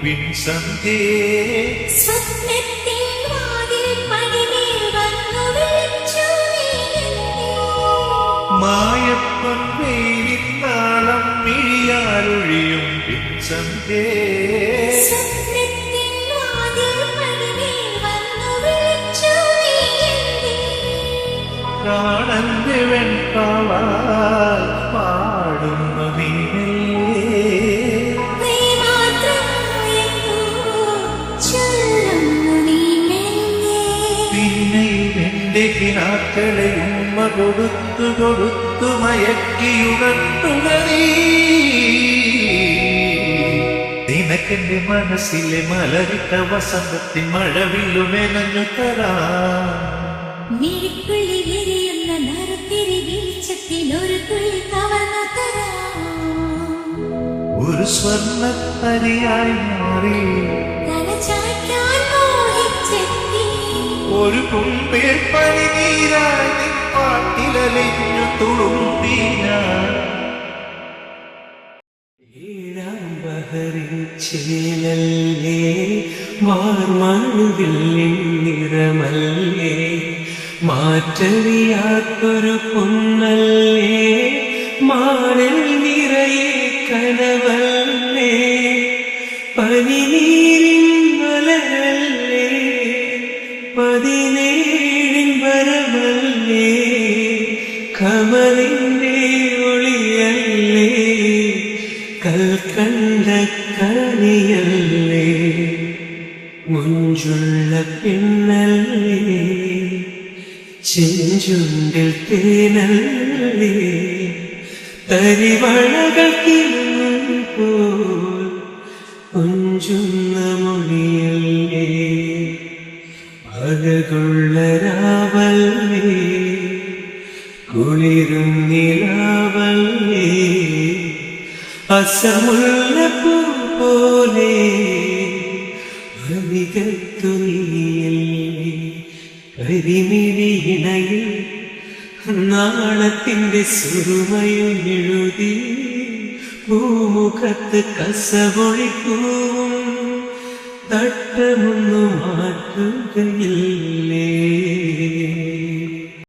പിൻസന്ധ്യേ സ്വപ്നത്തിൽ വാതിൽ പടിമേൽ വന്നു വിളിച്ചു മായപ്പൻ വെയിലിൻ നാളം മിഴിയാലൊഴിയും പിൻസന്ധ്യേ സ്വപ്നത്തിൽ വാതിൽ പടിമേൽ വന്നു വിളിച്ചു പ്രാണന്റെ വെൺപാവാൽ പാടുന്നു പിന്നെ എന്റെ കിനാക്കളെ ഉമ്മ കൊടുത്തു കൊടുത്തു മയക്കിയുണർത്തുക നീ നിനക്കെന്റെ മനസ്സിലെ മലരിട്ട വസന്തത്തിൻ മഴവില്ലുമെനഞ്ഞു തരാം ഒരു സ്വർണ്ണത്തരിയായി മാറി ഒരു കുമ്പിൽ പനിനീരായി പാട്ടിലലിഞ്ഞു തുളുമ്പീന ഏഴാം ബഹറിൻ ചേലല്ലേ മാർമണുവില്ലിൻ നിറമല്ലേ മാറ്ററിയാത്തൊരു പൊന്നല്ലേ മാറിൽ നിറയെ കനവല്ലേ പനിനീരിൻ മലരല്ലേ പതിനേഴിൻ വരമല്ലേ കമലിന്റെ ഒളിയല്ലേ കൽക്കണ്ട കണിയല്ലേ മുഞ്ചുള്ള പെണ്ണല്ലേ ചെഞ്ചുണ്ടിൽ തേനല്ലേ തരിവളകൾ പോൽ കൊഞ്ചുന്ന മൊഴിയല്ലേ അഴകുള്ള രാവല്ലേ കുളിരും നിലാവല്ലേ അസമുള്ള പൂ പോലെ അമികത്തു നീയല്ലേ കരിമിഴിയിണയിൽ നാളത്തിന്റെ സുറുമയും എഴുതി പൂമുഖത്ത് കസവൊഴിപ്പൂവും തട്ടമൊന്നു മാറ്റുകയില്ലേ